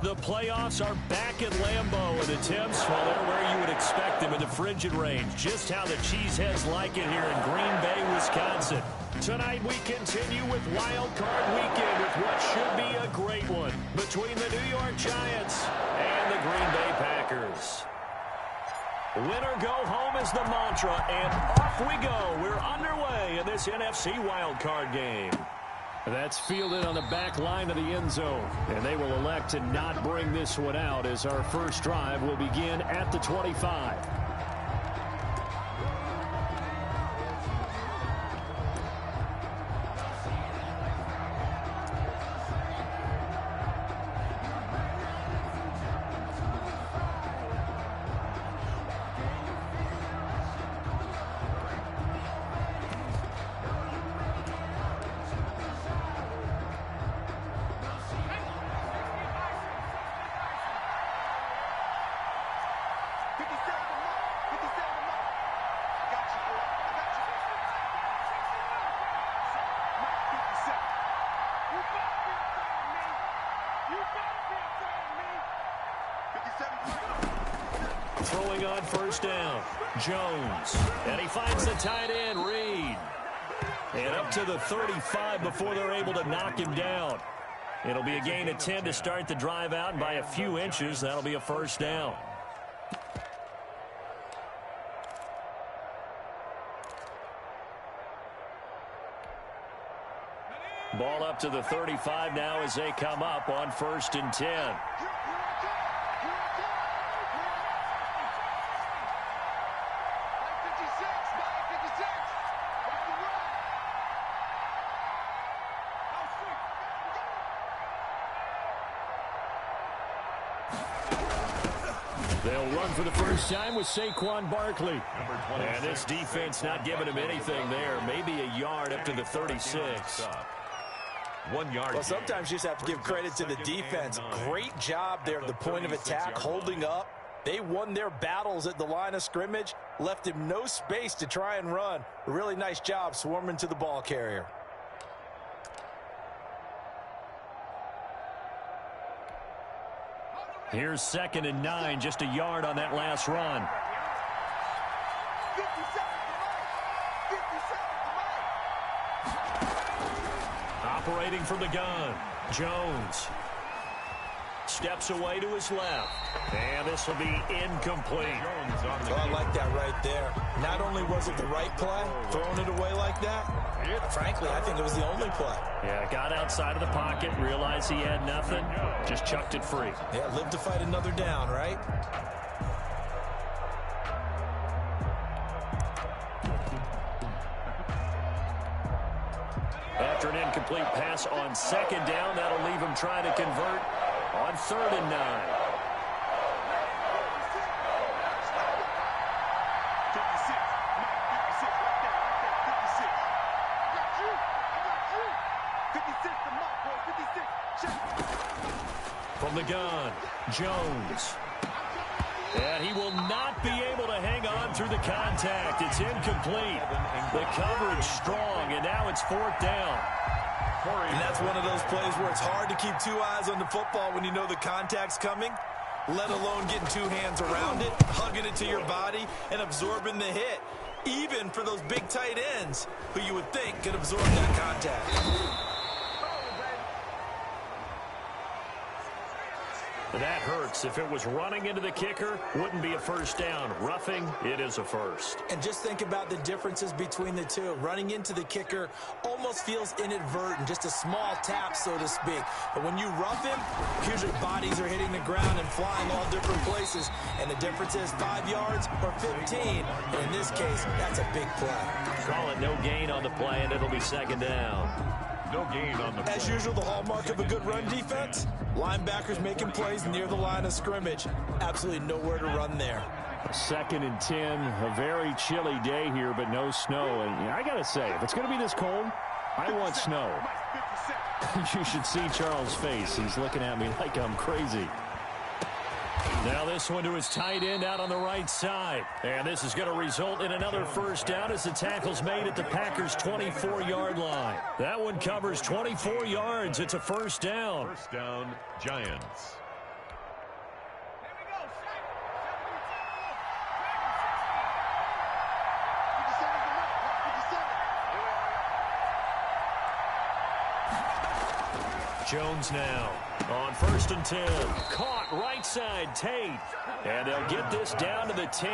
The playoffs are back at Lambeau, and the Temps, well, they're where you would expect them in the frigid range. Just how the Cheeseheads like it here in Green Bay, Wisconsin. Tonight we continue with Wild Card Weekend with what should be a great one between the New York Giants and the Green Bay Packers. Winner go home is the mantra, and off we go. We're underway in this NFC Wild Card game. That's fielded on the back line of the end zone. And they will elect to not bring this one out as our first drive will begin at the 25. Throwing on first down, Jones. And he finds the tight end, Reed. And up to the 35 before they're able to knock him down. It'll be a gain of 10 to start the drive out, and by a few inches, that'll be a first down. Ball up to the 35 now as they come up on 1st and 10. They'll run for the first time with Saquon Barkley. And this defense not giving him anything there. Maybe a yard up to the 36. 1 yard. Well, sometimes you just have to give credit to the defense. Great job there at the point of attack, holding up. They won their battles at the line of scrimmage, left him no space to try and run. A really nice job swarming to the ball carrier. Here's 2nd and 9, just a yard on that last run. Operating from the gun, Jones. Steps away to his left. And this will be incomplete. Oh, I like that right there. Not only was it the right play, throwing it away like that, frankly, I think it was the only play. Yeah, got outside of the pocket, realized he had nothing, just chucked it free. Yeah, live to fight another down, right? After an incomplete pass on 2nd down, that'll leave him trying to convert on 3rd and 9. From the gun, Jones. And he will not be able to hang on through the contact. It's incomplete. The coverage strong, and now it's 4th down. And that's one of those plays where it's hard to keep 2 eyes on the football when you know the contact's coming, let alone getting 2 hands around it, hugging it to your body, and absorbing the hit, even for those big tight ends who you would think could absorb that contact. That hurts. If it was running into the kicker, wouldn't be a first down. Roughing, it is a first. And just think about the differences between the two. Running into the kicker almost feels inadvertent, just a small tap, so to speak. But when you rough him, usually bodies are hitting the ground and flying all different places. And the difference is 5 yards or 15. And in this case, that's a big play. Call it no gain on the play, and it'll be 2nd down. No gain on the play. As usual, the hallmark of a good run defense, linebackers making plays near the line of scrimmage. Absolutely nowhere to run there. 2nd and 10, a very chilly day here, but no snow. And I got to say, if it's going to be this cold, I want snow. You should see Charles' face. He's looking at me like I'm crazy. Now this one to his tight end out on the right side. And this is going to result in another first down as the tackle's made at the Packers' 24-yard line. That one covers 24 yards. It's a first down. First down, Giants. Jones now on 1st and 10. Caught right side, Tate. And they'll get this down to the 10.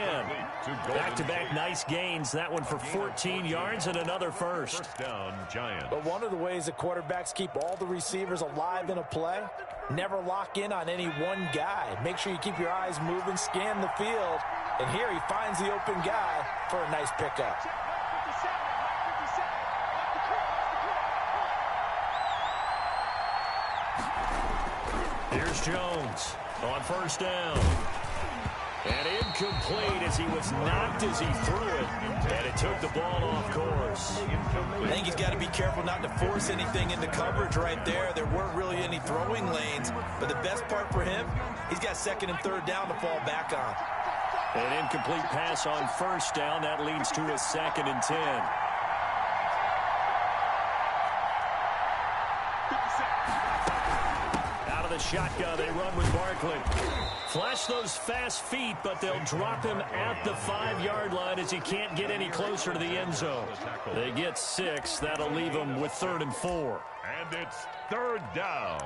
Back-to-back nice gains. That one for 14 yards and another first. First down, Giants. But one of the ways the quarterbacks keep all the receivers alive in a play, never lock in on any one guy. Make sure you keep your eyes moving, scan the field. And here he finds the open guy for a nice pickup. Here's Jones on 1st down. And incomplete as he was knocked as he threw it. And it took the ball off course. I think he's got to be careful not to force anything into coverage right there. There weren't really any throwing lanes. But the best part for him, he's got 2nd and 3rd down to fall back on. An incomplete pass on 1st down. That leads to a 2nd and 10. Shotgun, they run with Barkley. Flash those fast feet, but they'll drop him at the 5-yard line as he can't get any closer to the end zone. They get 6. That'll leave them with 3rd and 4. And it's 3rd down.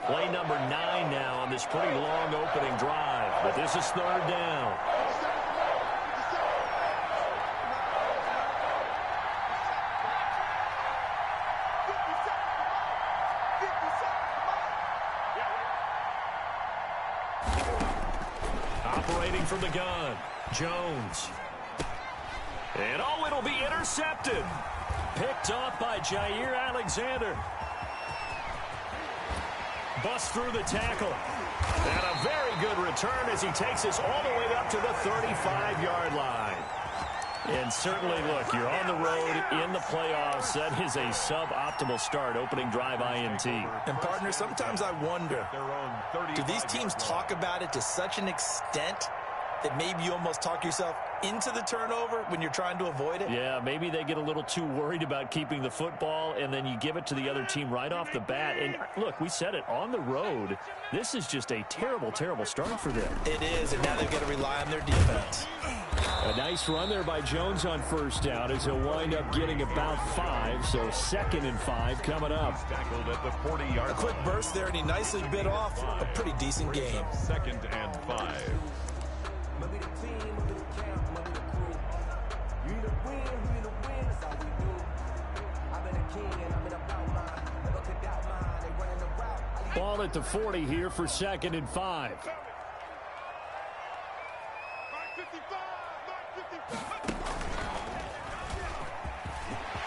Play number 9 now on this pretty long opening drive, but this is 3rd down. Operating from the gun, Jones. And it'll be intercepted. Picked off by Jair Alexander. Busts through the tackle. And a very good return as he takes us all the way up to the 35-yard line. And certainly, look, you're on the road in the playoffs. That is a suboptimal start, opening drive INT. And, partner, sometimes I wonder, do these teams talk about it to such an extent that maybe you almost talk yourself into the turnover when you're trying to avoid it? Yeah, maybe they get a little too worried about keeping the football, and then you give it to the other team right off the bat. And, look, we said it, on the road, this is just a terrible, terrible start for them. It is, and now they've got to rely on their defense. A nice run there by Jones on 1st down as he'll wind up getting about 5, so 2nd and 5 coming up. Tackled at the 40-yard line. A quick burst there, and he nicely bit off a pretty decent game. 2nd and 5. Ball at the 40 here for 2nd and 5.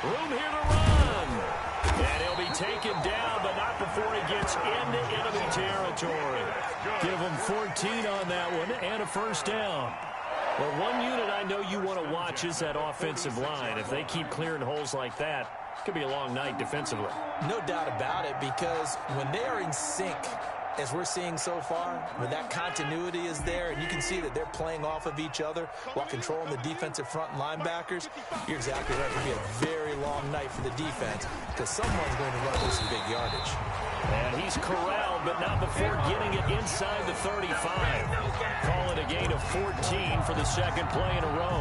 Room here to run. And he'll be taken down, but not before he gets into enemy territory. Give him 14 on that one and a 1st down. Well, one unit I know you want to watch is that offensive line. If they keep clearing holes like that, it could be a long night defensively. No doubt about it, because when they are in sync, as we're seeing so far, when that continuity is there, and you can see that they're playing off of each other while controlling the defensive front linebackers, you're exactly right. It could be a very long night for the defense because someone's going to run with some big yardage. And he's corralled, but not before getting it inside the 35. Call it a gain of 14 for the 2nd play in a row.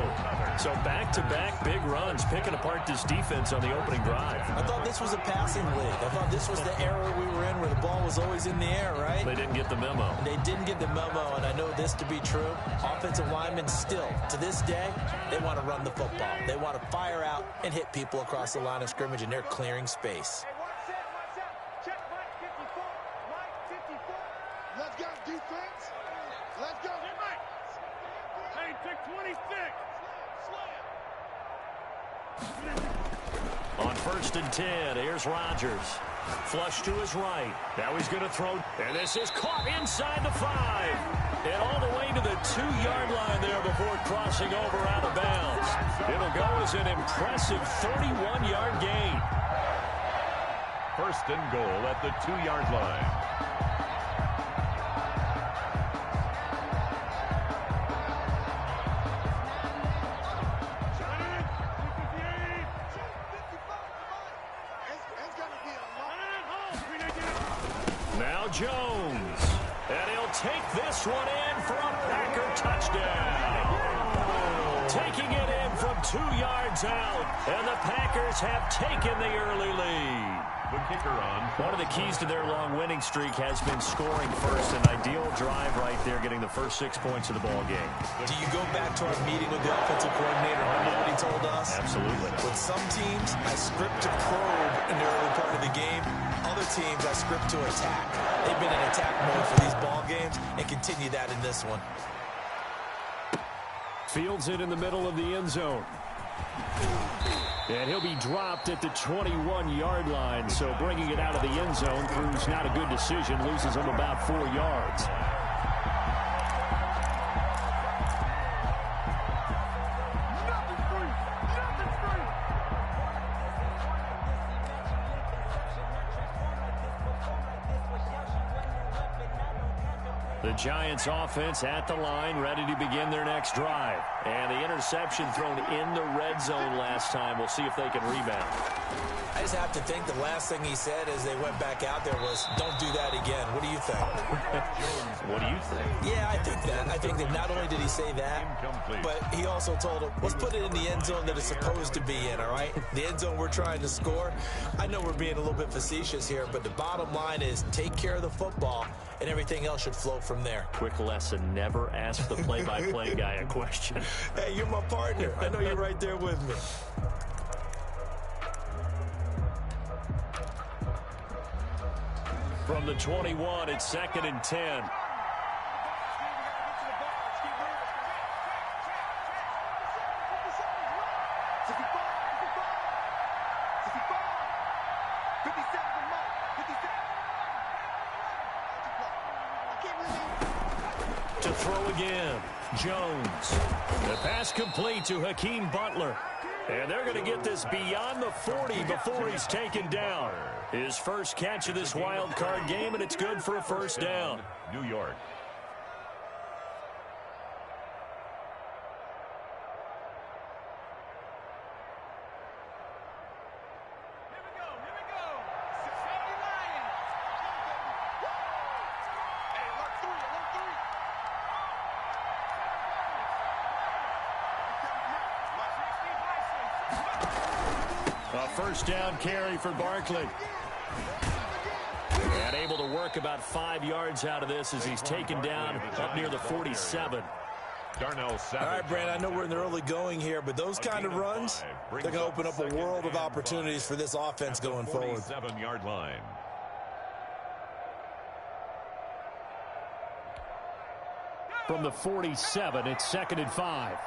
So back-to-back big runs, picking apart this defense on the opening drive. I thought this was a passing league. I thought this was the era we were in where the ball was always in the air, right? They didn't get the memo. And they didn't get the memo, and I know this to be true. Offensive linemen still, to this day, they want to run the football. They want to fire out and hit people across the line of scrimmage, and they're clearing space. Let's go, defense. Let's go. Hey, pick 26. On 1st and 10, here's Rodgers. Flush to his right. Now he's going to throw. And this is caught inside the 5. And all the way to the 2-yard line there before crossing over out of bounds. It'll go as an impressive 31-yard gain. 1st and goal at the 2-yard line. Jones, and he'll take this one in for a Packer touchdown. 2 yards out, and the Packers have taken the early lead. The kicker on. One of the keys to their long winning streak has been scoring first. An ideal drive right there, getting the first 6 points of the ball game. Do you go back to our meeting with the offensive coordinator? Remember what he told us? Absolutely. With some teams, I script to probe in the early part of the game. Other teams, I script to attack. They've been in attack mode for these ball games and continue that in this one. Fields it in the middle of the end zone. And he'll be dropped at the 21-yard line. So bringing it out of the end zone proves not a good decision. Loses him about 4 yards. The Giants offense at the line, ready to begin their next drive. And the interception thrown in the red zone last time. We'll see if they can rebound. I just have to think the last thing he said as they went back out there was, don't do that again. What do you think? What do you think? Yeah, I think that. I think that not only did he say that, but he also told him, let's put it in the end zone that it's supposed to be in, all right? The end zone we're trying to score. I know we're being a little bit facetious here, but the bottom line is take care of the football, and everything else should flow from there. Quick lesson, never ask the play-by-play guy a question. Hey, you're my partner. I know you're right there with me. From the 21, it's 2nd and 10. To throw again, Jones. The pass complete to Hakeem Butler. And they're going to get this beyond the 40 before he's taken down. His first catch of this wild card game, and it's good for a first down. New York. A first down carry for Barkley. And able to work about 5 yards out of this as he's taken down up near the 47. Darnell Savage. All right, Brand, I know we're in the early going here, but those kind of runs, they're going to open up a world of opportunities for this offense going forward. 47-yard line. From the 47, it's 2nd and 5.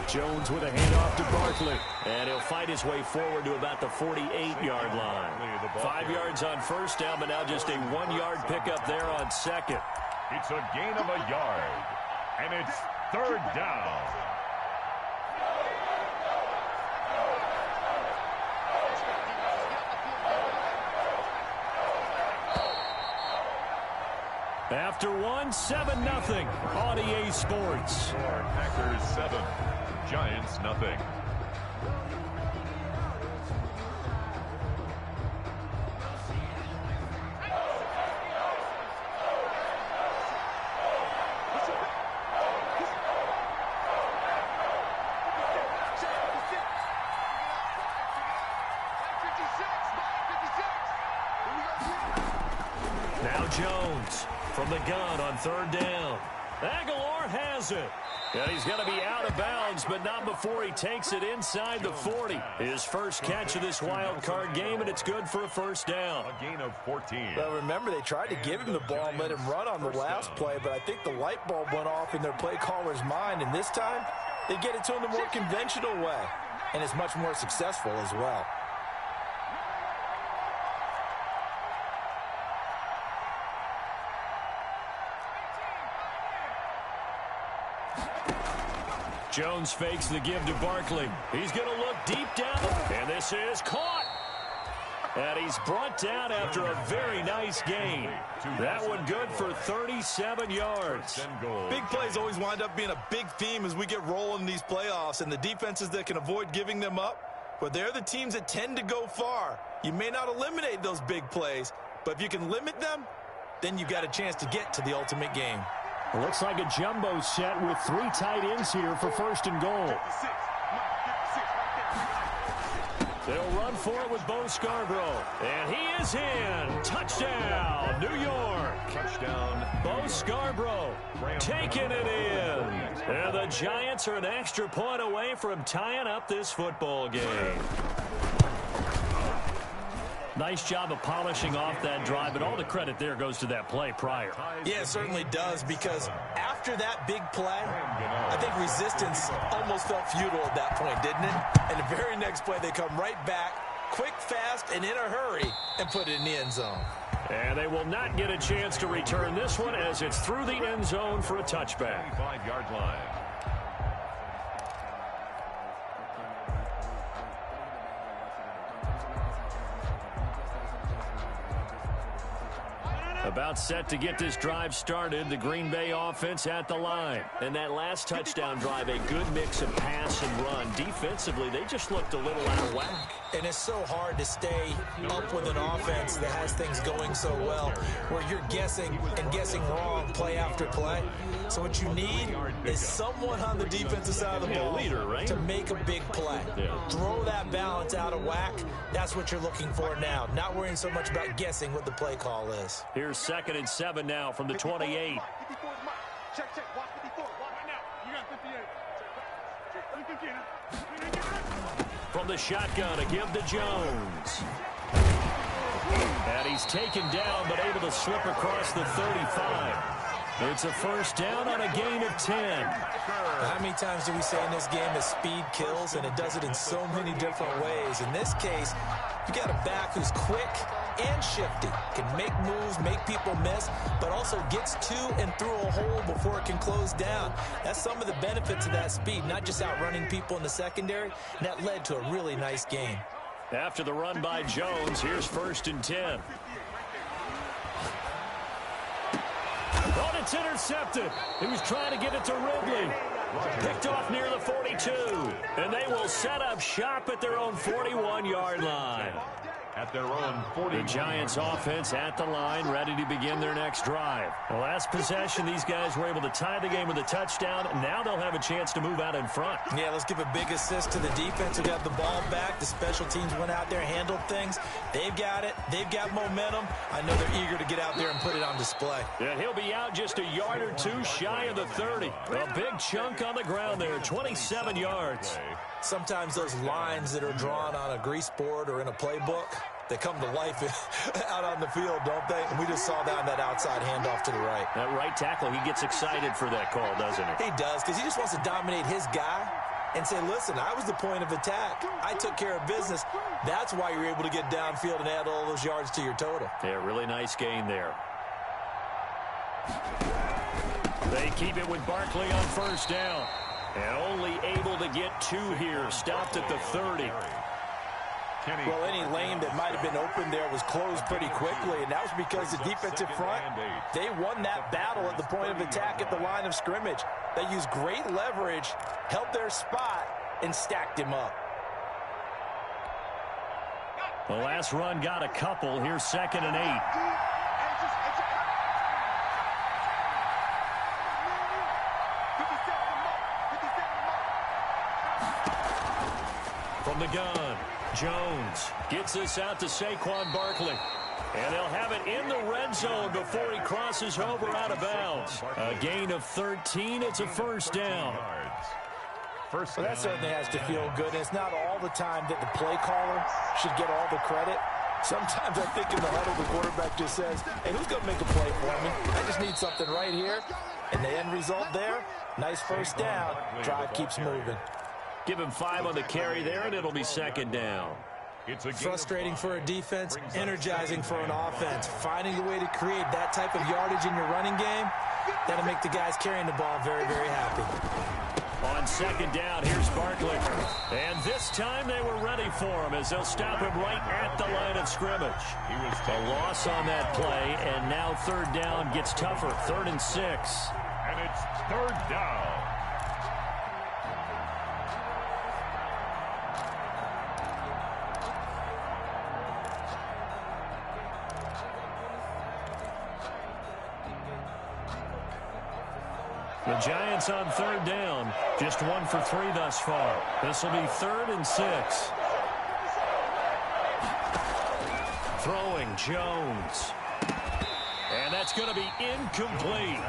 Jones with a handoff to Barkley. And he'll fight his way forward to about the 48-yard line. 5 yards on first down, but now just a 1-yard pickup there on second. It's a gain of a yard. And it's 3rd down. After 7-0 on EA Sports. Packers 7. Giants nothing. Now Jones from the gun on 3rd down. Aguilar has it. And he's going to be out of bounds, but not before he takes it inside the 40. His first catch of this wild card game, and it's good for a first down. A gain of 14. Well, remember, they tried to give him the ball and let him run on the last play, but I think the light bulb went off in their play caller's mind, and this time they get it to him the more conventional way, and it's much more successful as well. Jones fakes the give to Barkley. He's going to look deep down, and this is caught. And he's brought down after a very nice gain. That one good for 37 yards. Big plays always wind up being a big theme as we get rolling in these playoffs, and the defenses that can avoid giving them up, but they're the teams that tend to go far. You may not eliminate those big plays, but if you can limit them, then you've got a chance to get to the ultimate game. Looks like a jumbo set with 3 tight ends here for first and goal. They'll run for it with Bo Scarborough. And he is in. Touchdown, New York. Touchdown, Bo Scarborough taking it in. And the Giants are an extra point away from tying up this football game. Nice job of polishing off that drive, but all the credit there goes to that play prior. Yeah, it certainly does, because after that big play, I think resistance almost felt futile at that point, didn't it? And the very next play, they come right back, quick, fast, and in a hurry, and put it in the end zone. And they will not get a chance to return this one as it's through the end zone for a touchback. 5-yard line. About set to get this drive started, the Green Bay offense at the line. And that last touchdown drive, a good mix of pass and run. Defensively, they just looked a little out of whack. And it's so hard to stay up with an offense that has things going so well, where you're guessing and guessing wrong play after play. So what you need is someone on the defensive side of the ball, leader, right? to make a big play. Yeah. Throw that balance out of whack. That's what you're looking for now. Not worrying so much about guessing what the play call is. Here's 2nd and 7 now from the 28. Check, watch 54. Watch right now. You got 58. Check. From the shotgun, a give to Jones. And he's taken down, but able to slip across the 35. It's a first down on a gain of 10. How many times do we say in this game that speed kills, and it does it in so many different ways? In this case, you got a back who's quick and shifty, can make moves, make people miss, but also gets to and through a hole before it can close down. That's some of the benefits of that speed, not just outrunning people in the secondary, and that led to a really nice game. After the run by Jones, here's 1st and 10. Oh, it's intercepted. He was trying to get it to Ridley. Picked off near the 42. And they will set up shop at their own 41-yard line. At their own 40. The Giants offense at the line, ready to begin their next drive. The last possession, these guys were able to tie the game with a touchdown. Now they'll have a chance to move out in front. Yeah, let's give a big assist to the defense who got the ball back. The special teams went out there, handled things. They've got it. They've got momentum. I know they're eager to get out there and put it on display. And he'll be out just a yard or two shy of the 30. A big chunk on the ground there, 27 yards. Sometimes those lines that are drawn on a grease board or in a playbook, they come to life out on the field, don't they? And we just saw that on that outside handoff to the right. That right tackle, he gets excited for that call, doesn't he? He does, because he just wants to dominate his guy and say, listen, I was the point of attack. I took care of business. That's why you're able to get downfield and add all those yards to your total. Yeah, really nice gain there. They keep it with Barkley on first down. And only able to get 2 here. Stopped at the 30. Well, any lane that might have been open there was closed pretty quickly, and that was because the defensive front, they won that battle at the point of attack at the line of scrimmage. They used great leverage, held their spot, and stacked him up. The last run got a couple. Here's 2nd and 8. From the gun, Jones gets this out to Saquon Barkley. And they'll have it in the red zone before he crosses over out of bounds. A gain of 13. It's a first down. Well, that certainly has to feel good. And it's not all the time that the play caller should get all the credit. Sometimes I think in the huddle, the quarterback just says, hey, who's going to make a play for me? I just need something right here. And the end result there, nice first down. Drive keeps moving. Give him 5 on the carry there, and it'll be 2nd down. Frustrating for a defense, energizing for an offense. Finding a way to create that type of yardage in your running game, that'll make the guys carrying the ball very, very happy. On 2nd down, here's Barkley. And this time they were ready for him as they'll stop him right at the line of scrimmage. A loss on that play, and now 3rd down gets tougher. 3rd and 6. And it's 3rd down. The Giants on third down. Just 1 for 3 thus far. This will be 3rd and 6. Throwing Jones. And that's going to be incomplete.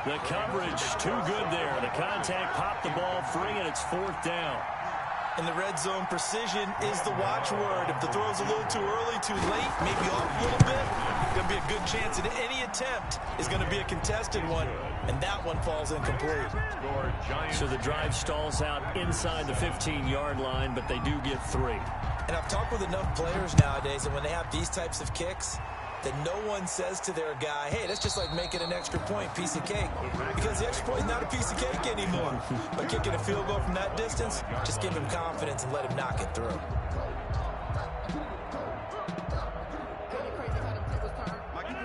The coverage too good there. The contact popped the ball free, and it's 4th down. In the red zone, precision is the watchword. If the throw's a little too early, too late, maybe off a little bit, going to be a good chance that any attempt is going to be a contested one, and that one falls incomplete. So the drive stalls out inside the 15-yard line, but they do get 3. And I've talked with enough players nowadays, and when they have these types of kicks, that no one says to their guy, hey, that's just like making an extra point, piece of cake. Because the extra point is not a piece of cake anymore. But kicking a field goal from that distance, just give him confidence and let him knock it through.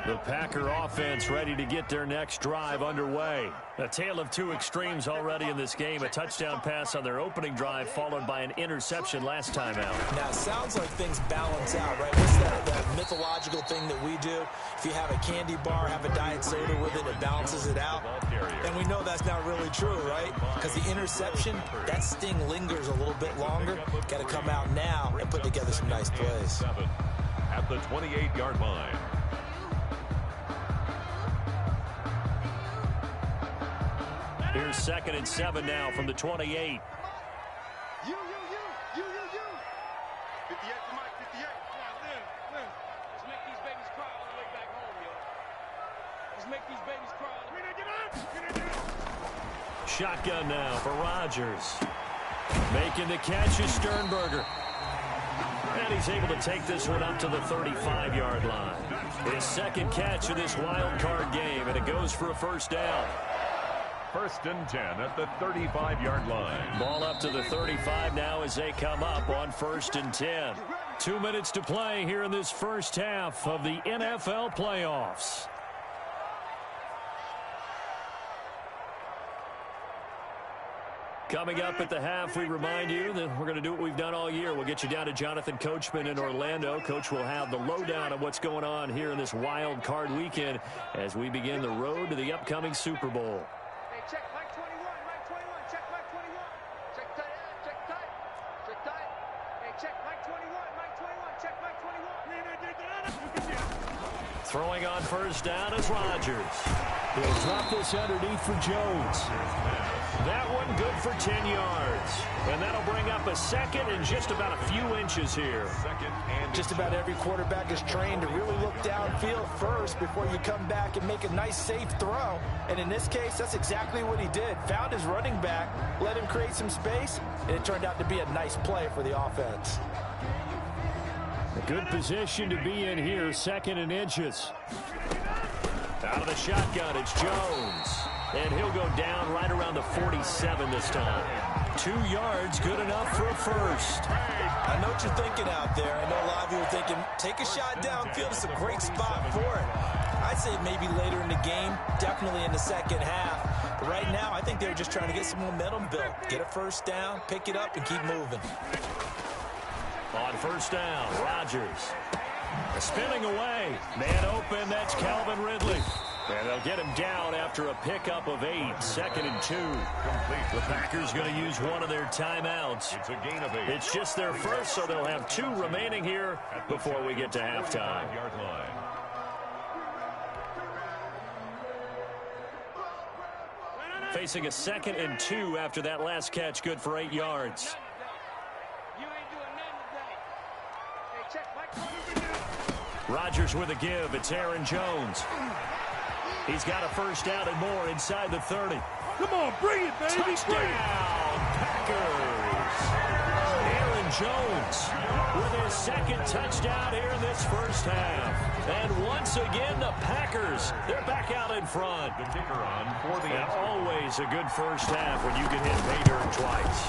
The Packer offense ready to get their next drive underway. A tale of two extremes already in this game. A touchdown pass on their opening drive followed by an interception last time out. Now, it sounds like things balance out, right? What's that mythological thing that we do? If you have a candy bar, have a diet soda with it, it balances it out. And we know that's not really true, right? Because the interception, that sting lingers a little bit longer. Got to come out now and put together some nice plays. At the 28-yard line. Here's 2nd and 7 now from the 28. You. 58 for Mike, 58. Now, Lynn. Let's make these babies cry all the way back home, yo. Let's make these babies cry all the way back home. Shotgun now for Rodgers. Making the catch is Sternberger. And he's able to take this one up to the 35-yard line. His second catch of this wild card game, and it goes for a first down. 1st and 10 at the 35-yard line. Ball up to the 35 now as they come up on 1st and 10. 2 minutes to play here in this first half of the NFL playoffs. Coming up at the half, we remind you that we're going to do what we've done all year. We'll get you down to Jonathan Coachman in Orlando. Coach will have the lowdown of what's going on here in this wild card weekend as we begin the road to the upcoming Super Bowl. Check Mike 21, Mike 21, check Mike 21. Check tight, check tight, check tight. Hey, check Mike 21, Mike 21, check Mike 21. Throwing on first down is Rodgers. He'll drop this underneath for Jones. That one good for 10 yards. And that'll bring up a 2nd and just about a few inches here. Just about every quarterback is trained to really look downfield first before you come back and make a nice, safe throw. And in this case, that's exactly what he did. Found his running back, let him create some space, and it turned out to be a nice play for the offense. A good position to be in here, 2nd and inches. Out of the shotgun, it's Jones. And he'll go down right around the 47 this time. 2 yards, good enough for a first. I know what you're thinking out there. I know a lot of you are thinking, take a shot downfield. It's a great spot for it. I'd say maybe later in the game, definitely in the second half. But right now, I think they're just trying to get some momentum built. Get a first down, pick it up, and keep moving. On first down, Rodgers. Spinning away. Man open, that's Calvin Ridley. And they'll get him down after a pickup of 8. 2nd and 2. The Packers going to use one of their timeouts. It's a gain of 8. It's just their first, so they'll have 2 remaining here before we get to halftime. Facing a 2nd and 2 after that last catch, good for 8 yards. Rodgers with a give. It's Aaron Jones. He's got a first down and more inside the 30. Come on, bring it, baby. Touchdown, Packers. Aaron Jones with his 2nd touchdown here in this first half. And once again, the Packers, they're back out in front. The kicker on for the always a good first half when you can hit pay dirt twice.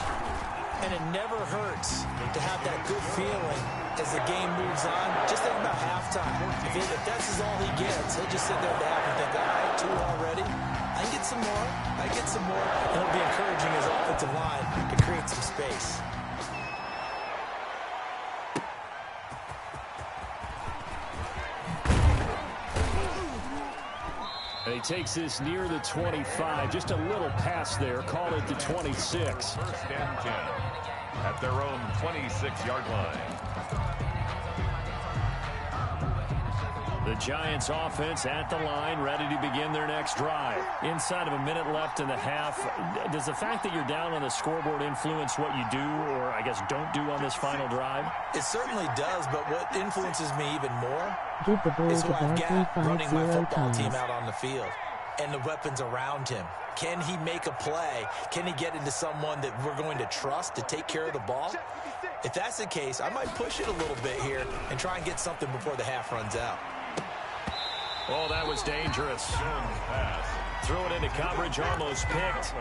And it never hurts to have that good feeling as the game moves on. Just think about halftime. If that's all he gets, he'll just sit there at the half and think, all right, 2 already. I get some more. I get some more. And it'll be encouraging his offensive line to create some space. He takes this near the 25, just a little pass there. Call it the 26. First and 10 at their own 26-yard line. The Giants offense at the line, ready to begin their next drive. Inside of a minute left in the half, does the fact that you're down on the scoreboard influence what you do, or I guess don't do on this final drive? It certainly does, but what influences me even more Give the ball is to what I've got running my 350 football team times. out on the field and the weapons around him. Can he make a play? Can he get into someone that we're going to trust to take care of the ball? If that's the case, I might push it a little bit here and try and get something before the half runs out. Oh, that was dangerous. Threw it into coverage, almost picked,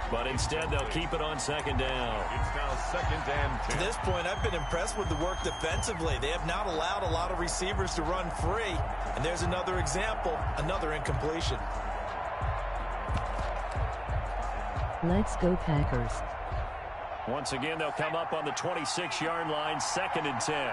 but instead they'll keep it on second down. It's now second and 10. To this point, I've been impressed with the work defensively. They have not allowed a lot of receivers to run free. And there's another example, another incompletion. Let's go Packers. Once again, they'll come up on the 26-yard line, second and 10.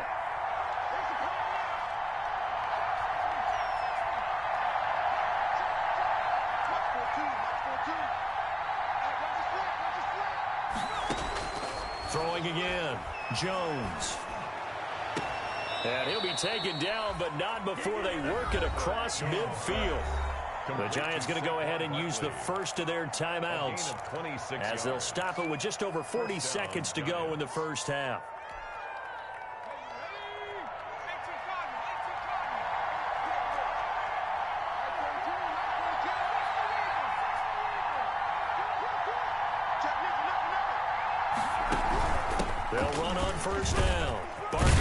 Throwing again, Jones. And he'll be taken down, but not before they work it across midfield. The Giants going to go ahead and use the first of their timeouts as they'll stop it with just over 40 seconds to go in the first half. They'll run on first down. Barkley.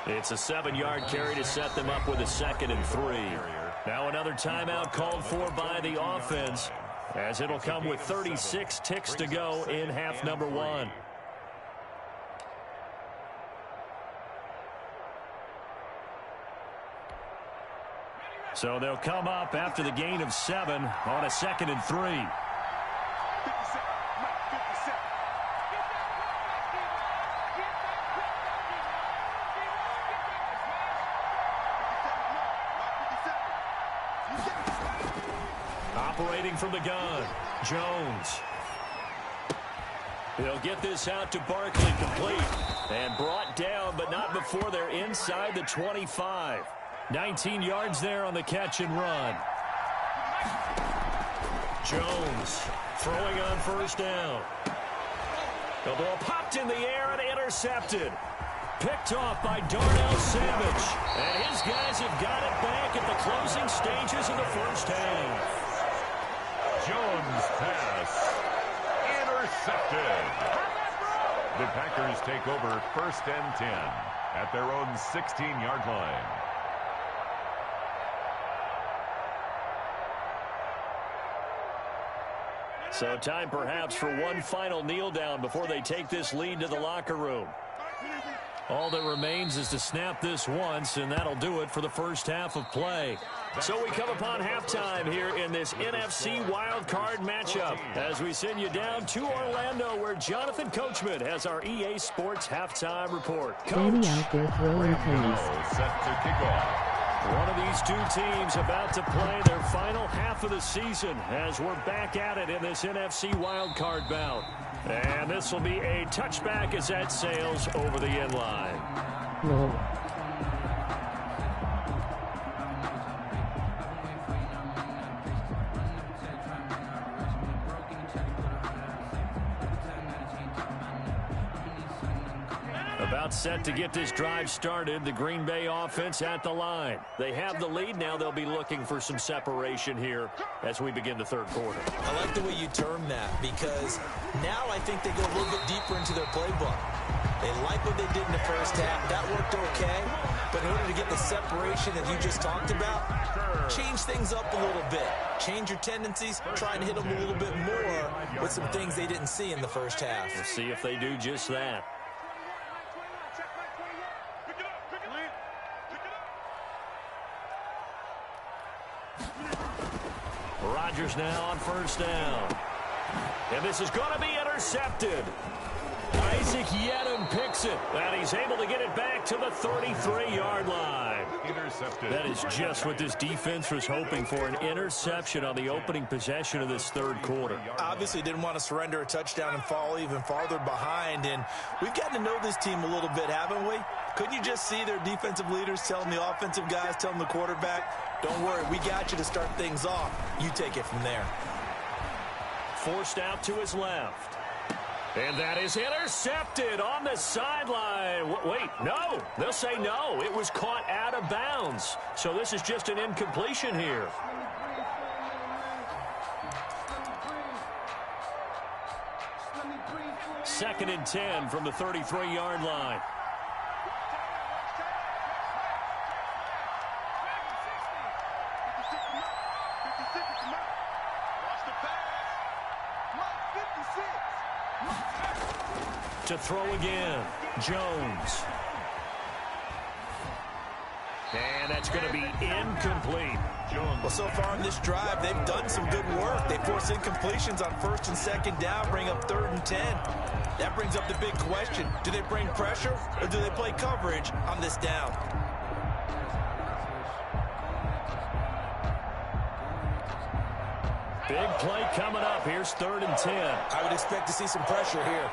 It's a 7-yard carry to set them up with a second and 3. Now another timeout called for by the offense, as it'll come with 36 ticks to go in half number 1. So they'll come up after the gain of 7 on a second and 3. Operating from the gun, Jones. He'll get this out to Barkley, complete. And brought down, but not before they're inside the 25. 19 yards there on the catch and run. Jones throwing on first down. The ball popped in the air and intercepted. Picked off by Darnell Savage. And his guys have got it back at the closing stages of the first half. Jones pass. Intercepted. The Packers take over first and 10 at their own 16-yard line. So time perhaps for one final kneel down before they take this lead to the locker room. All that remains is to snap this once, and that'll do it for the first half of play. So we come upon halftime here in this NFC wildcard matchup as we send you down to Orlando, where Jonathan Coachman has our EA Sports halftime report. Danny out there throwing pennies. Set to kick off. One of these two teams about to play their final half of the season as we're back at it in this NFC wildcard bout. And this will be a touchback as that sails over the end line. Lol. About set to get this drive started, the Green Bay offense at the line. They have the lead. Now they'll be looking for some separation here as we begin the third quarter. I like the way you term that, because now I think they go a little bit deeper into their playbook. They like what they did in the first half. That worked okay. But in order to get the separation that you just talked about, change things up a little bit. Change your tendencies. Try and hit them a little bit more with some things they didn't see in the first half. We'll see if they do just that. Rodgers now on first down. And this is going to be intercepted. Isaac Yedem picks it, and he's able to get it back to the 33-yard line. Intercepted. That is just what this defense was hoping for, an interception on the opening possession of this third quarter. Obviously didn't want to surrender a touchdown and fall even farther behind, and we've gotten to know this team a little bit, haven't we? Couldn't you just see their defensive leaders telling the offensive guys, telling the quarterback, don't worry, we got you to start things off. You take it from there. Forced out to his left. And that is intercepted on the sideline. Wait, no. They'll say no. It was caught out of bounds. So this is just an incompletion here. Second and 10 from the 33-yard line. To throw again, Jones. And that's going to be incomplete. Well, so far in this drive, they've done some good work. They force incompletions on first and second down, bring up 3rd and 10. That brings up the big question. Do they bring pressure or do they play coverage on this down? Big play coming up. Here's 3rd and 10. I would expect to see some pressure here.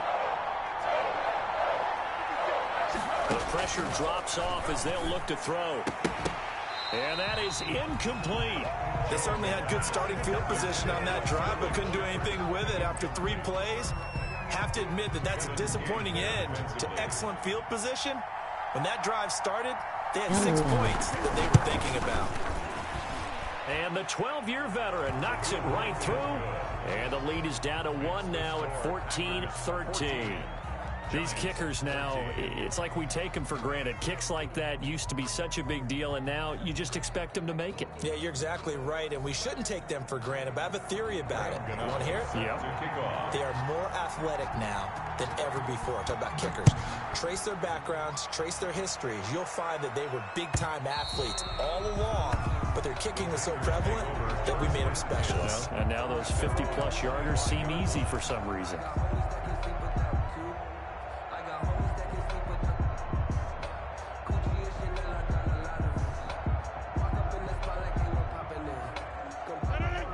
The pressure drops off as they'll look to throw. And that is incomplete. They certainly had good starting field position on that drive, but couldn't do anything with it after 3 plays. Have to admit that that's a disappointing end to excellent field position. When that drive started, they had 6 points that they were thinking about. And the 12-year veteran knocks it right through. And the lead is down to 1 now at 14-13. These kickers now, it's like we take them for granted. Kicks like that used to be such a big deal, and now you just expect them to make it. Yeah, you're exactly right, and we shouldn't take them for granted, but I have a theory about it. You want to hear it? Yeah. They are more athletic now than ever before. Talk about kickers. Trace their backgrounds, trace their histories. You'll find that they were big-time athletes all along, but their kicking was so prevalent that we made them specialists. Well, and now those 50-plus yarders seem easy for some reason.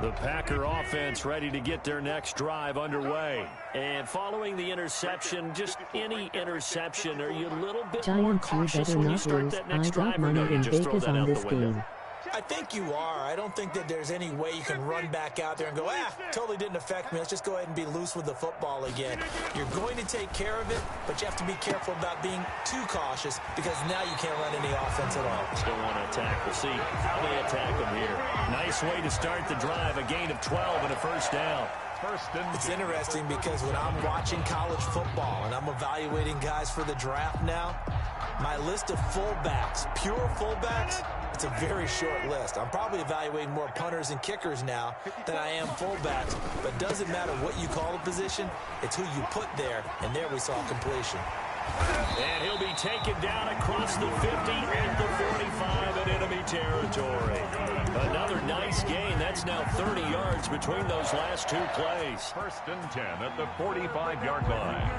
The Packer offense ready to get their next drive underway. And following the interception, just any interception, are you a little bit more cautious when you start that next drive, or no, you just throw that out the window? I think you are. I don't think that there's any way you can run back out there and go, totally didn't affect me. Let's just go ahead and be loose with the football again. You're going to take care of it, but you have to be careful about being too cautious because now you can't run any offense at all. Still want to attack. We'll see how they attack them here. Nice way to start the drive. A gain of 12 and a first down. It's interesting because when I'm watching college football and I'm evaluating guys for the draft now, my list of fullbacks, pure fullbacks, it's a very short list. I'm probably evaluating more punters and kickers now than I am fullbacks, but it doesn't matter what you call a position, it's who you put there, and there we saw completion. And he'll be taken down across the 50 and the 45 in enemy territory. Another nice gain. That's now 30 yards between those last 2 plays. 1st and 10 at the 45-yard line.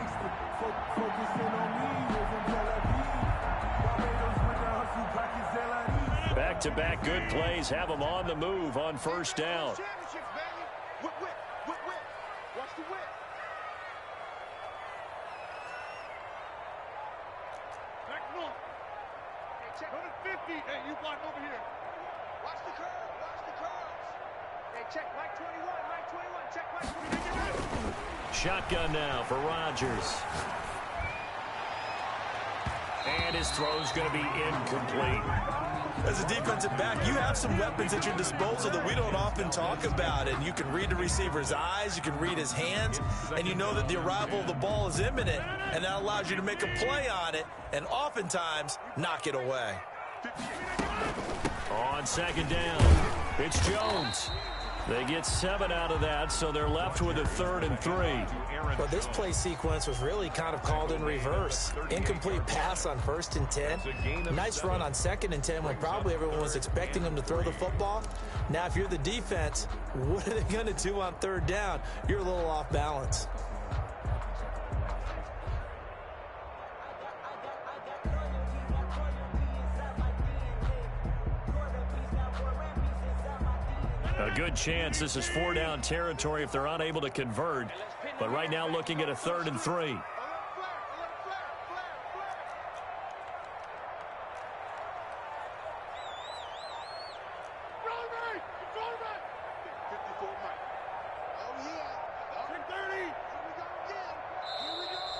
Back-to-back good plays have them on the move on first down. Watch the whip. Back north. Hey, check on the 50. Hey, you block over here. Watch the curve. Watch the curves. Hey, check Mike 21. Mike 21. Check Mike 21. Shotgun now for Rodgers. And his throw's going to be incomplete. As a defensive back, you have some weapons at your disposal that we don't often talk about. And you can read the receiver's eyes, you can read his hands, and you know that the arrival of the ball is imminent. And that allows you to make a play on it and oftentimes knock it away. On second down, it's Jones. They get 7 out of that, so they're left with a 3rd and 3. Well, this play sequence was really kind of called in reverse. Incomplete pass on 1st and 10. Nice run on 2nd and 10 when probably everyone was expecting them to throw the football. Now, if you're the defense, what are they going to do on 3rd down? You're a little off balance. A good chance this is 4-down territory if they're unable to convert. But right now looking at a 3rd and 3.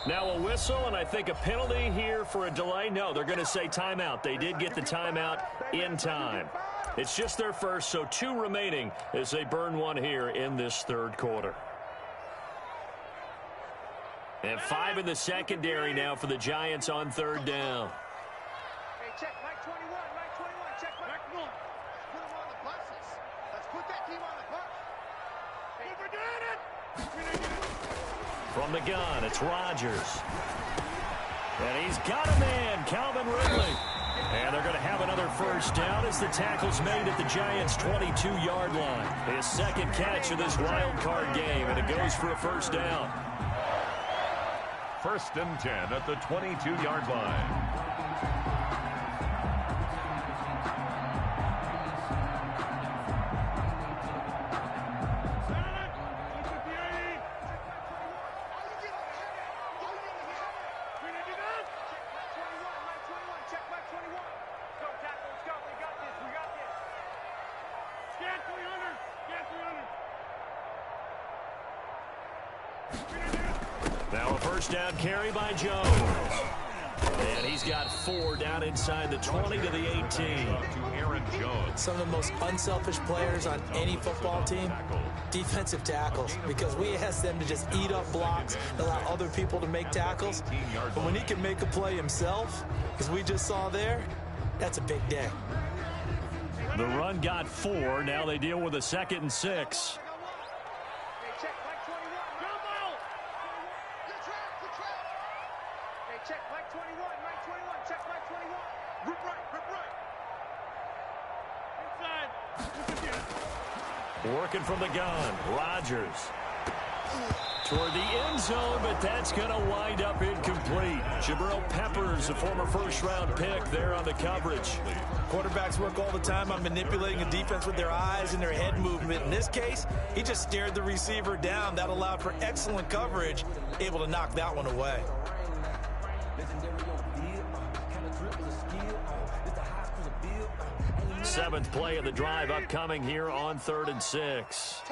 Now a whistle, and I think a penalty here for a delay. No, they're going to say timeout. They did get the timeout in time. It's just their first, so 2 remaining as they burn one here in this 3rd quarter. And 5 in the secondary now for the Giants on 3rd down. Hey, check Mike 21, Mike 21, check Mike. Put him on the buses. Let's put that team on the bus. Hey, we're doing it. From the gun, it's Rodgers. And he's got a man, Calvin Ridley. And they're going to have another first down as the tackle's made at the Giants' 22-yard line. His 2nd catch of this wild card game, and it goes for a first down. 1st and 10 at the 22-yard line. Now a first down carry by Jones. And he's got 4 down inside the 20 to the 18. To Aaron Jones. Some of the most unselfish players on any football team, defensive tackles, because we ask them to just eat up blocks, allow other people to make tackles. But when he can make a play himself, as we just saw there, that's a big day. The run got 4. Now they deal with a 2nd and 6. Check Mike 21, Mike 21, check Mike 21. Rip right. Inside. Working from the gun, Rodgers. Toward the end zone, but that's going to wind up incomplete. Jabril Peppers, a former first-round pick, there on the coverage. Quarterbacks work all the time on manipulating a defense with their eyes and their head movement. In this case, he just stared the receiver down. That allowed for excellent coverage, able to knock that one away. 7th play of the drive upcoming here on 3rd and 6.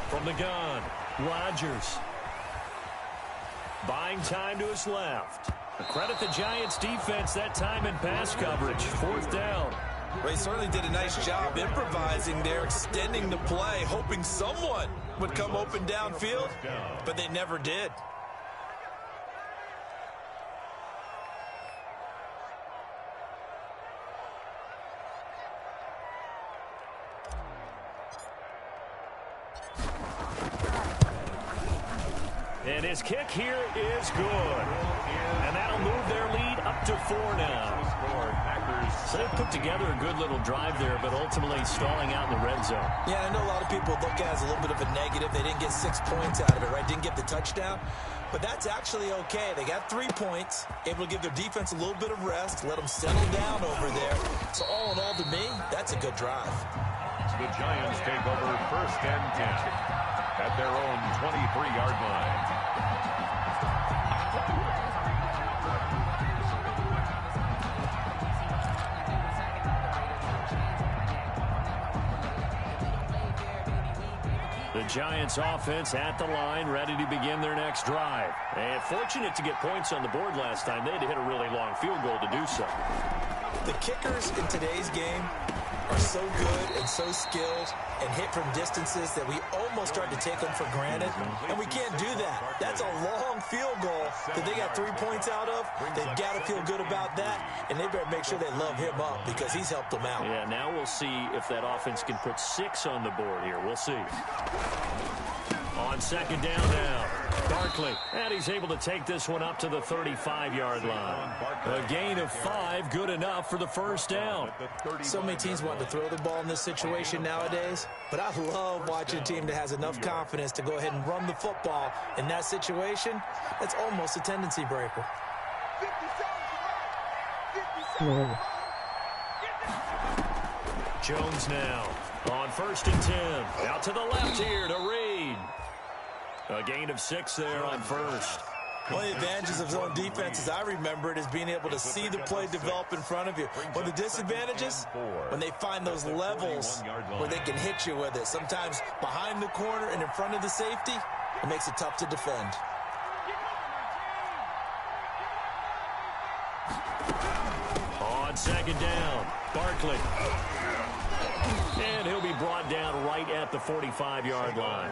From the gun, Rodgers. Buying time to his left. Credit the Giants defense that time in pass coverage. 4th down. They certainly did a nice job improvising there, extending the play, hoping someone would come open downfield, but they never did. And his kick here is good. And that'll move their lead up to 4 now. So they put together a good little drive there, but ultimately stalling out in the red zone. Yeah, I know a lot of people look at it as a little bit of a negative. They didn't get 6 points out of it, right? Didn't get the touchdown. But that's actually okay. They got 3 points, able to give their defense a little bit of rest, let them settle down over there. So all in all, to me, that's a good drive. The Giants take over 1st and 10 at their own 23-yard line. The Giants offense at the line, ready to begin their next drive. And fortunate to get points on the board last time. They had to hit a really long field goal to do so. The kickers in today's game are so good and so skilled and hit from distances that we almost start to take them for granted, and we can't do that. That's a long field goal that they got 3 points out of. They've got to feel good about that, and they better make sure they love him up because he's helped them out. Yeah, now we'll see if that offense can put 6 on the board here. We'll see. On second down now, Barkley. And he's able to take this one up to the 35-yard line. A gain of 5, good enough for the first down. So many teams want to throw the ball in this situation nowadays, but I love watching a team that has enough confidence to go ahead and run the football. In that situation, that's almost a tendency breaker. Lol. Jones now on 1st and 10. Out to the left here to Reed. A gain of 6 there on 1st. One of the advantages of zone defense, as I remember it, is being able to see the play develop in front of you. But the disadvantages, when they find those levels where they can hit you with it, sometimes behind the corner and in front of the safety, it makes it tough to defend. On second down, Barkley. And he'll be brought down right at the 45-yard line.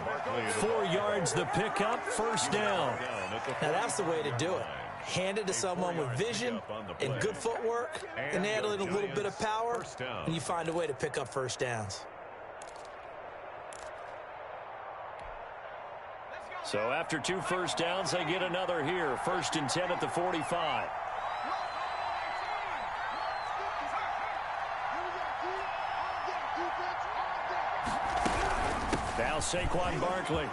4 yards the pickup, first down. Now that's the way to do it. Hand it to someone with vision and good footwork, and add a little bit of power, and you find a way to pick up first downs. So after 2 first downs, they get another here. 1st and 10 at the 45. Now Saquon Barkley.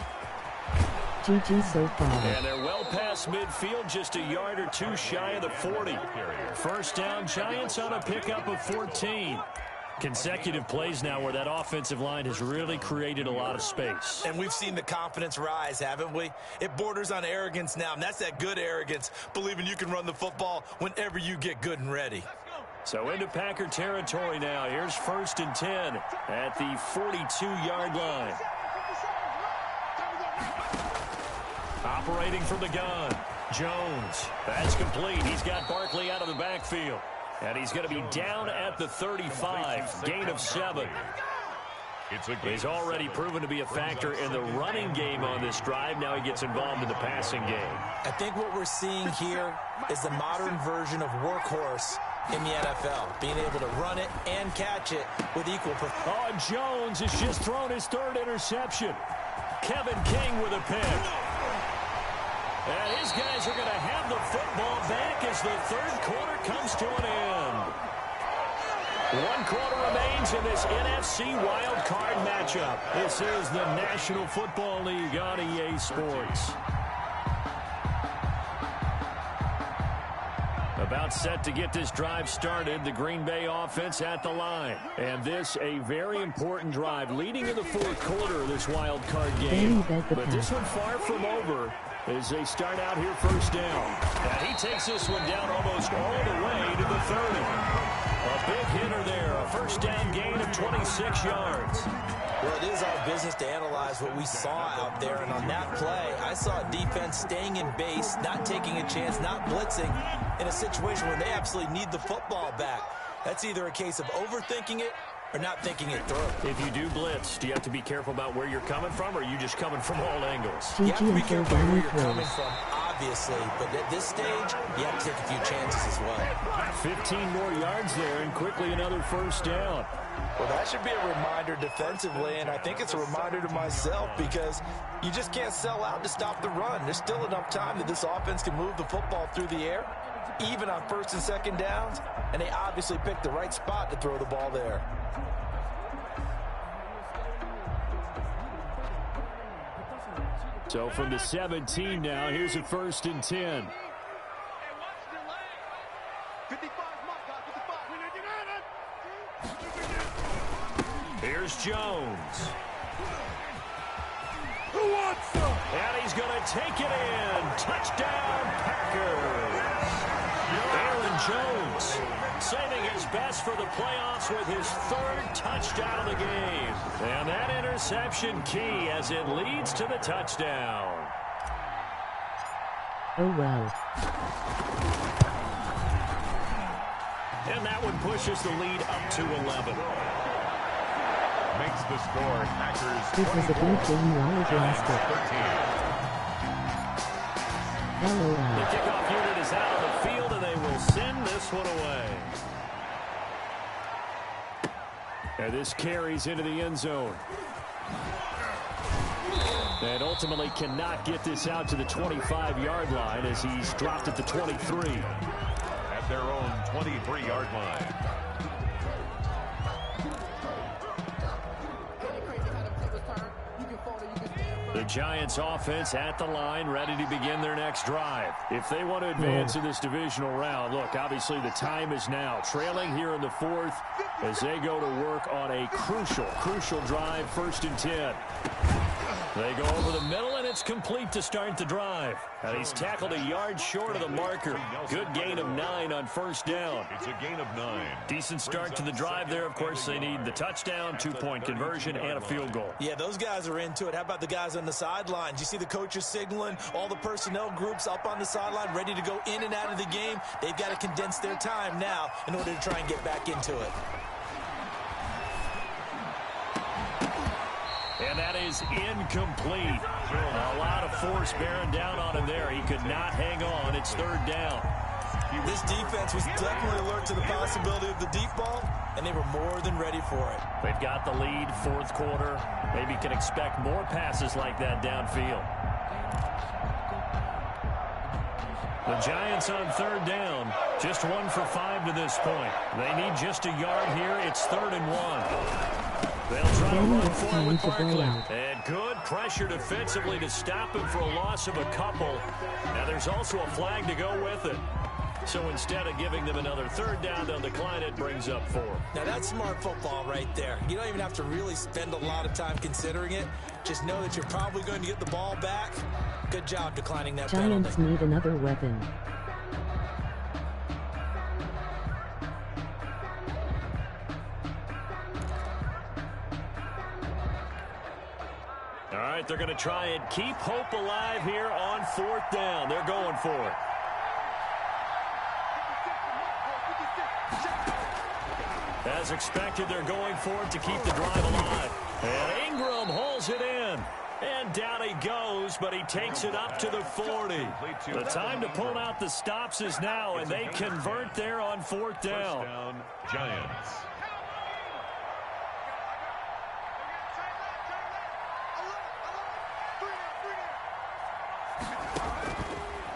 GG so far. And they're well past midfield, just a yard or 2 shy of the 40. First down, Giants on a pickup of 14. Consecutive plays now where that offensive line has really created a lot of space. And we've seen the confidence rise, haven't we? It borders on arrogance now, and that's that good arrogance, believing you can run the football whenever you get good and ready. So into Packer territory now. Here's 1st and 10 at the 42-yard line. Operating from the gun, Jones. That's complete. He's got Barkley out of the backfield. And he's going to be down at the 35. Gain of 7. He's already proven to be a factor in the running game on this drive. Now he gets involved in the passing game. I think what we're seeing here is the modern version of workhorse in the NFL, being able to run it and catch it with equal performance. Oh, Jones has just thrown his 3rd interception. Kevin King with a pick. And his guys are going to have the football back as the 3rd quarter comes to an end. 1 quarter remains in this NFC wild card matchup. This is the National Football League on EA Sports. About set to get this drive started, the Green Bay offense at the line. And this a very important drive leading in the 4th quarter of this wild card game. But this one far from over as they start out here 1st down. And he takes this one down almost all the way to the 30. A big hitter there, a 1st down gain of 26 yards. Well, it is our business to analyze what we saw out there, and on that play, I saw a defense staying in base, not taking a chance, not blitzing, in a situation where they absolutely need the football back. That's either a case of overthinking it or not thinking it through. If you do blitz, do you have to be careful about where you're coming from, or are you just coming from all angles? You have to be careful where you're coming from, obviously, but at this stage, you have to take a few chances as well. 15 more yards there, and quickly another 1st down. Well, that should be a reminder defensively, and I think it's a reminder to myself because you just can't sell out to stop the run. There's still enough time that this offense can move the football through the air, even on 1st and 2nd downs, and they obviously picked the right spot to throw the ball there. So from the 17 now, here's a 1st and 10. Here's Jones. Who wants some? And he's going to take it in. Touchdown, Packers. Aaron Jones saving his best for the playoffs with his 3rd touchdown of the game. And that interception key as it leads to the touchdown. Oh well. And that one pushes the lead up to 11. Makes the score Packers. This was a good game while it lasted. LOL. The kickoff unit is out on the field, and they will send this one away. And this carries into the end zone. And ultimately cannot get this out to the 25-yard line as he's dropped at the 23. At their own 23-yard line. The Giants offense at the line, ready to begin their next drive. If they want to advance in this divisional round, look, obviously the time is now. Trailing here in the fourth as they go to work on a crucial drive, 1st and 10. They go over the middle, and it's complete to start the drive. And he's tackled a yard short of the marker. Good gain of 9 on 1st down. It's a gain of 9. Decent start to the drive there. Of course, they need the touchdown, 2-point conversion, and a field goal. Yeah, those guys are into it. How about the guys on the sidelines? You see the coaches signaling, all the personnel groups up on the sideline, ready to go in and out of the game. They've got to condense their time now in order to try and get back into it. And that is incomplete. A lot of force bearing down on him there. He could not hang on. It's 3rd down. This defense was definitely alert to the possibility of the deep ball, and they were more than ready for it. They've got the lead, 4th quarter. Maybe can expect more passes like that downfield. The Giants on 3rd down, just 1 for 5 to this point. They need just a yard here. It's 3rd and 1. They'll try to run forward with Barkley. And good pressure defensively to stop him for a loss of a couple. Now there's also a flag to go with it. So instead of giving them another 3rd down, they'll decline it, brings up 4. Now that's smart football right there. You don't even have to really spend a lot of time considering it. Just know that you're probably going to get the ball back. Good job declining that penalty. Giants need another weapon. All right, they're going to try and keep hope alive here on 4th down. They're going for it. As expected, they're going for it to keep the drive alive. And Ingram hauls it in. And down he goes, but he takes it up to the 40. The time to pull out the stops is now, and they convert there on 4th down. 1st down, Giants.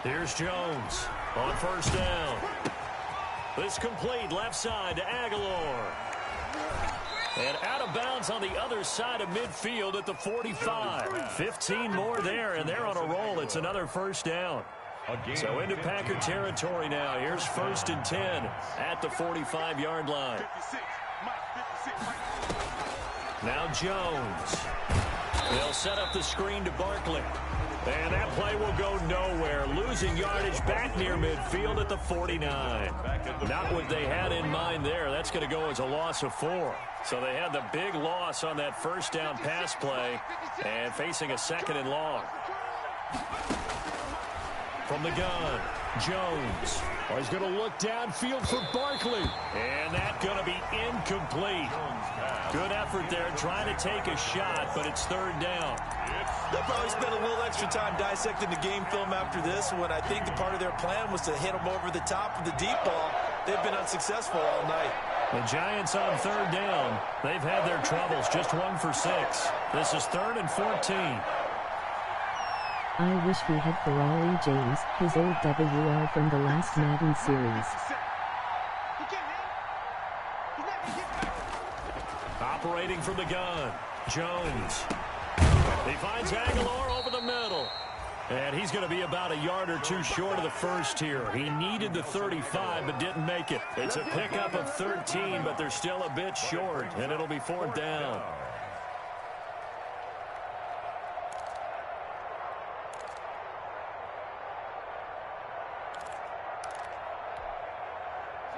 Here's Jones on 1st down. This complete left side to Aguilar. And out of bounds on the other side of midfield at the 45. 15 more there, and they're on a roll. It's another 1st down. So into Packer territory now. Here's 1st and 10 at the 45-yard line. Now Jones. They'll set up the screen to Barkley. And that play will go nowhere. Losing yardage back near midfield at the 49. Not what they had in mind there. That's going to go as a loss of 4. So they had the big loss on that 1st down pass play and facing a 2nd and long. From the gun, Jones. Oh, he's going to look downfield for Barkley. And that's going to be incomplete. Good effort there trying to take a shot, but it's 3rd down. They'll probably spend a little extra time dissecting the game film after this when I think the part of their plan was to hit them over the top of the deep ball. They've been unsuccessful all night. The Giants on 3rd down. They've had their troubles, just 1 for 6. This is 3rd and 14. I wish we had Ferrari James, his old WR from the last Madden series. Operating from the gun, Jones. He finds Aguilar over the middle. And he's going to be about a yard or 2 short of the 1st here. He needed the 35 but didn't make it. It's a pickup of 13, but they're still a bit short, and it'll be 4th down.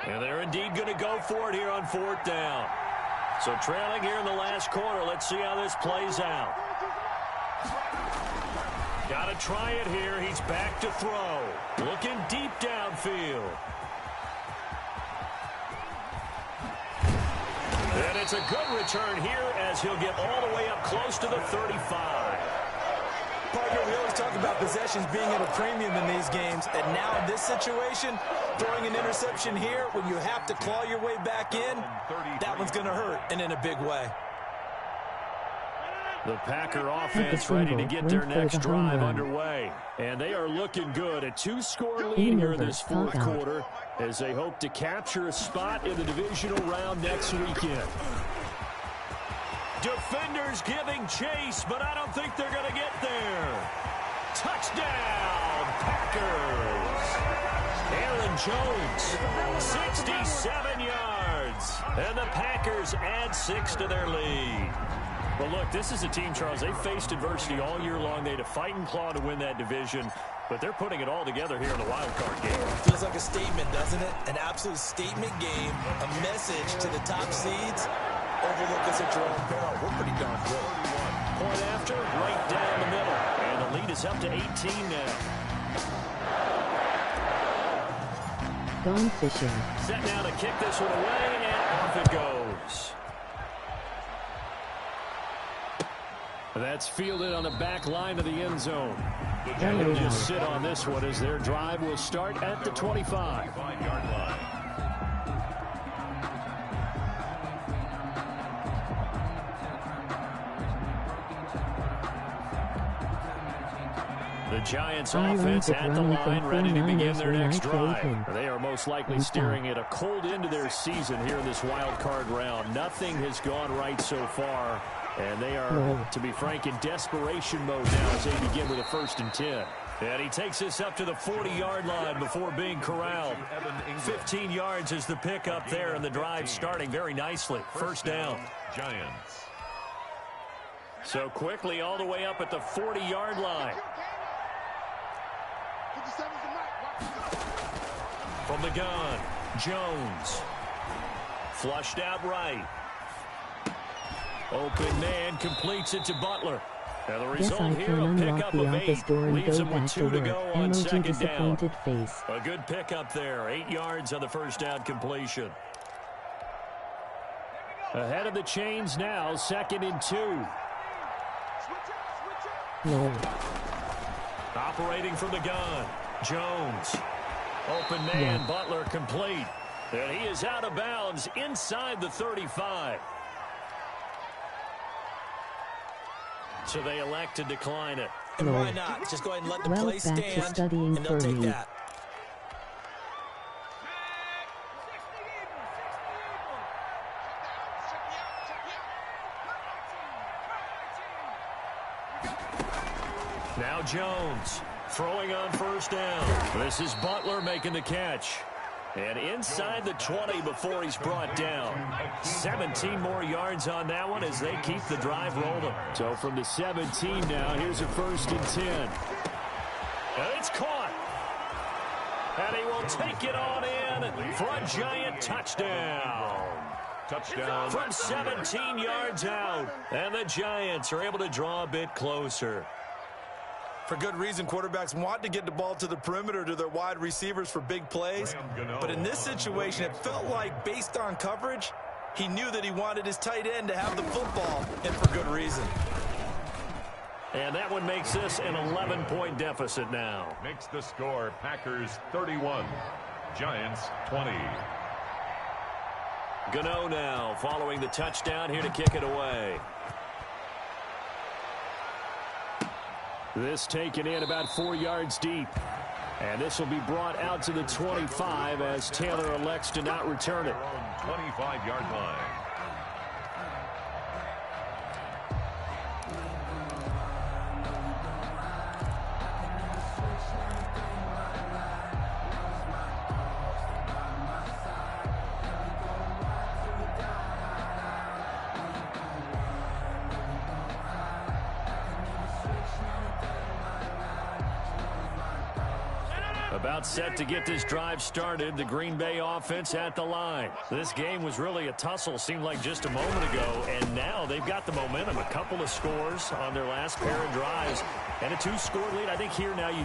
And they're indeed going to go for it here on 4th down. So trailing here in the last quarter. Let's see how this plays out. Got to try it here. He's back to throw. Looking deep downfield. And it's a good return here as he'll get all the way up close to the 35. Partner, we always talk about possessions being at a premium in these games, and now in this situation, throwing an interception here when you have to claw your way back in, that one's going to hurt, and in a big way. The Packer offense ready to get their next drive underway. And they are looking good. A 2-score lead here in this fourth quarter as they hope to capture a spot in the divisional round next weekend. Defenders giving chase, but I don't think they're going to get there. Touchdown, Packers. Aaron Jones, 67 yards. And the Packers add 6 to their lead. Well, look, this is a team, Charles, they faced adversity all year long. They had to fight and claw to win that division, but they're putting it all together here in the wild card game. Feels like a statement, doesn't it? An absolute statement game, a message to the top seeds. Overlook us at your own peril. We're pretty darn good. Point after, right down the middle. And the lead is up to 18 now. Gone fishing. Set now to kick this one away, and off it goes. That's fielded on the back line of the end zone. They'll just sit on this one as their drive will start at the 25-yard line. The Giants offense at the line, ready to begin their next drive. They are most likely staring at a cold end to their season here in this wild card round. Nothing has gone right so far, and they are, to be frank, in desperation mode now as they begin with a 1st and 10. And he takes this up to the 40-yard line before being corralled. 15 yards is the pickup there, and the drive starting very nicely. First down. Giants. So quickly all the way up at the 40-yard line. From the gun, Jones. Flushed out right. Open man completes it to Butler. And the result here, a pickup of 8. Leaves him with 2 to go on second down. A good pickup there. 8 yards on the first down completion. Ahead of the chains now, 2nd and 2. Operating from the gun, Jones. Open man, Butler complete. And he is out of bounds inside the 35. So they elect to decline it. And why not? Just go ahead and let the play stand, and they'll take that. Now Jones throwing on first down. This is Butler making the catch. And inside the 20 before he's brought down. 17 more yards on that one as they keep the drive rolling. So from the 17 now, here's a 1st and 10. And it's caught. And he will take it on in for a Giant touchdown. Touchdown. From 17 yards out. And the Giants are able to draw a bit closer. For good reason, quarterbacks want to get the ball to the perimeter to their wide receivers for big plays. But in this situation, it felt like, based on coverage, he knew that he wanted his tight end to have the football, and for good reason. And that one makes this an 11-point deficit now. Makes the score Packers 31, Giants 20. Gano now following the touchdown here to kick it away. This taken in about 4 yards deep. And this will be brought out to the 25 as Taylor elects to not return it. 25-yard line. About set to get this drive started, the Green Bay offense at the line. This game was really a tussle, seemed like just a moment ago, and now they've got the momentum. A couple of scores on their last pair of drives, and a 2-score lead. I think here now you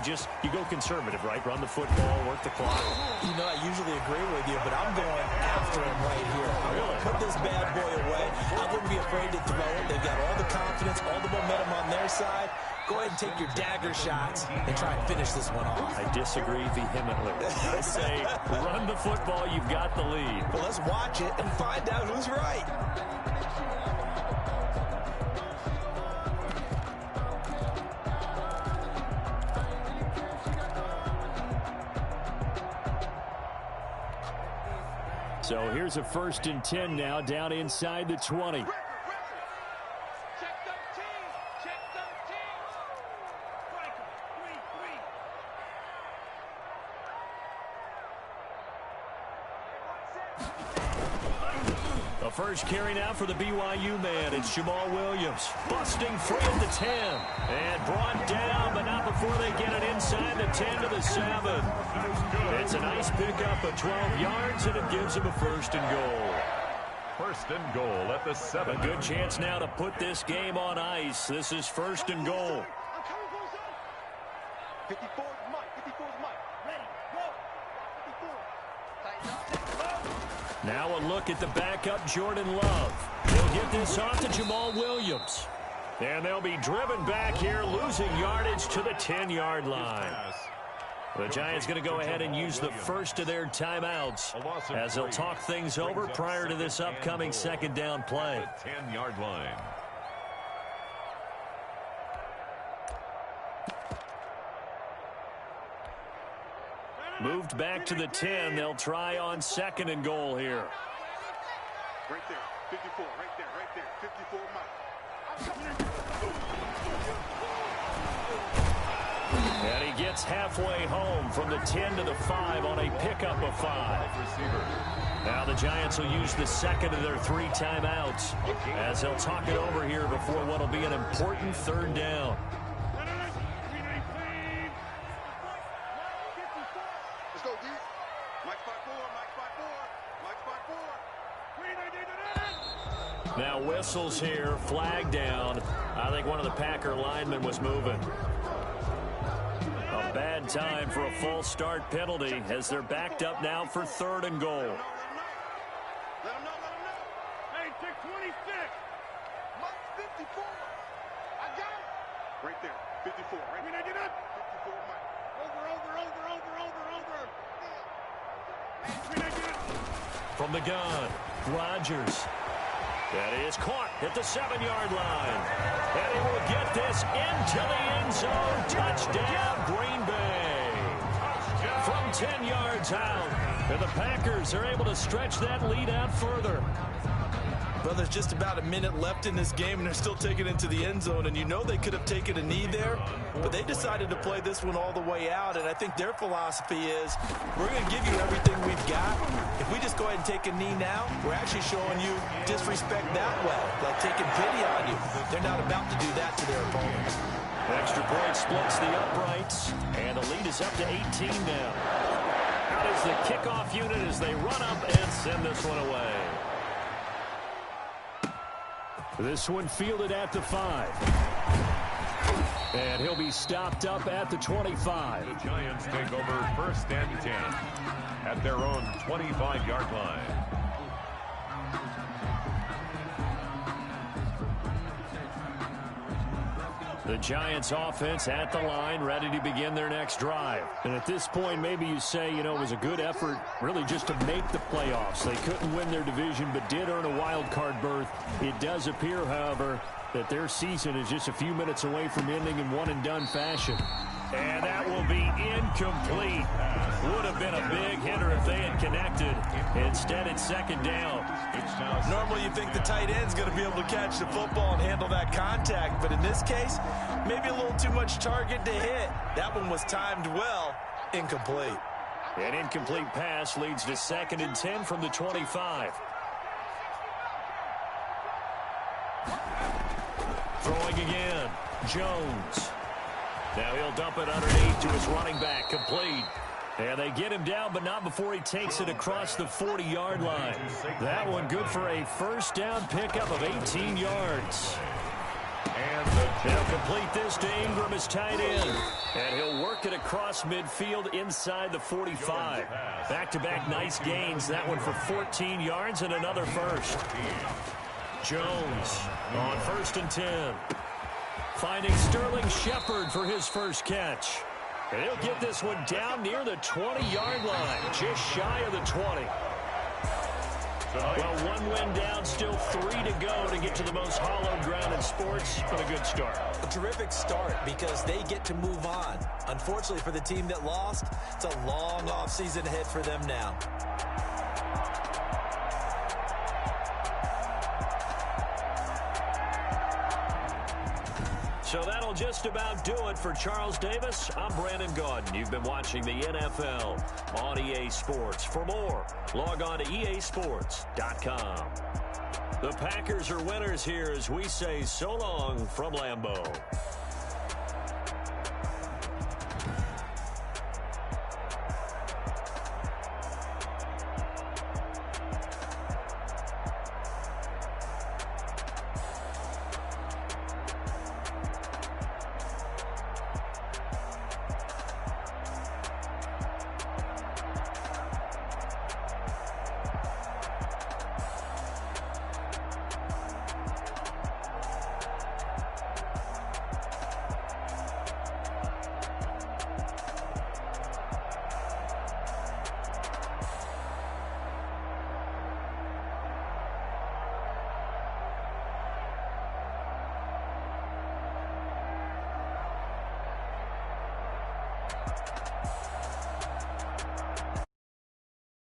go conservative, right? Run the football, work the clock. You know, I usually agree with you, but I'm going after him right here. I want to put this bad boy away. I wouldn't be afraid to throw it. They've got all the confidence, all the momentum on their side. Go ahead and take your dagger shots and try and finish this one off. I disagree vehemently. I say run the football, you've got the lead. Well, let's watch it and find out who's right. So here's a 1st and 10 now down inside the 20. Check 13. Check 13. Strike him. 3-3. The first carry now for the BYU man. It's Jamal Williams busting free at the 10 and brought down, but not before they get it inside the 10 to the 7. It's a nice pickup of 12 yards, and it gives him a 1st and goal. 1st and goal at the 7. A good chance now to put this game on ice. This is 1st and goal. I'm coming for zone. 54 is Mike. 54 is Mike. Ready. Go. 54. Tighten up. Now a look at the backup, Jordan Love. He'll get this off to Jamal Williams. And they'll be driven back here, losing yardage to the 10-yard line. The Giants going to go ahead and use the first of their timeouts as they'll talk things over prior to this upcoming 2nd down play. 10-yard line. Moved back to the 10. They'll try on 2nd and goal here. Right there. 54. Right there. Right there. 54 Mike. I'm coming in. And he gets halfway home from the 10 to the 5 on a pickup of 5. Now the Giants will use the 2nd of their 3 timeouts as they'll talk it over here before what will be an important 3rd down. Let's go, D. Mike 5-4. Mike 5-4. Mike 5-4. Now whistles here, flag down. I think one of the Packer linemen was moving. A bad time for a false start penalty as they're backed up now for 3rd and goal. Let him know. Hey, check 26. Mike 54. I got it. Right there. 54. Right there. Get up. 54 Mike. Over. From the gun, Rodgers. That is caught at the 7-yard line. And he will get this into the end zone. Touchdown, Green Bay. From 10 yards out. And the Packers are able to stretch that lead out further. Well, there's just about a minute left in this game, and they're still taking it into the end zone. And you know they could have taken a knee there, but they decided to play this one all the way out. And I think their philosophy is, we're going to give you everything we've got. If we just go ahead and take a knee now, we're actually showing you disrespect that way, like taking pity on you. They're not about to do that to their opponents. Extra point splits the uprights, and the lead is up to 18 now. Out is the kickoff unit as they run up and send this one away. This one fielded at the 5. And he'll be stopped up at the 25. The Giants take over 1st and 10 at their own 25-yard line. The Giants offense at the line, ready to begin their next drive. And at this point, maybe you say, you know, it was a good effort really just to make the playoffs. They couldn't win their division, but did earn a wild card berth. It does appear, however, that their season is just a few minutes away from ending in one-and-done fashion. And that will be incomplete. Would have been a big hitter if they had connected. Instead, it's 2nd down. Normally you think the tight end's going to be able to catch the football and handle that contact, but in this case, maybe a little too much target to hit. That one was timed well. Incomplete. An incomplete pass leads to 2nd and 10 from the 25. Throwing again, Jones. Now he'll dump it underneath to his running back, complete. And they get him down, but not before he takes it across the 40-yard line. That one good for a 1st down pickup of 18 yards. And they'll complete this to Ingram as tight end. And he'll work it across midfield inside the 45. Back-to-back nice gains. That one for 14 yards and another first. Jones on 1st and 10. Finding Sterling Shepard for his first catch. And he'll get this one down near the 20-yard line, just shy of the 20. Well, one win down, still 3 to go to get to the most hallowed ground in sports, but a good start. A terrific start because they get to move on. Unfortunately for the team that lost, it's a long offseason ahead for them now. So that'll just about do it for Charles Davis. I'm Brandon Gaudin. You've been watching the NFL on EA Sports. For more, log on to easports.com. The Packers are winners here as we say so long from Lambeau.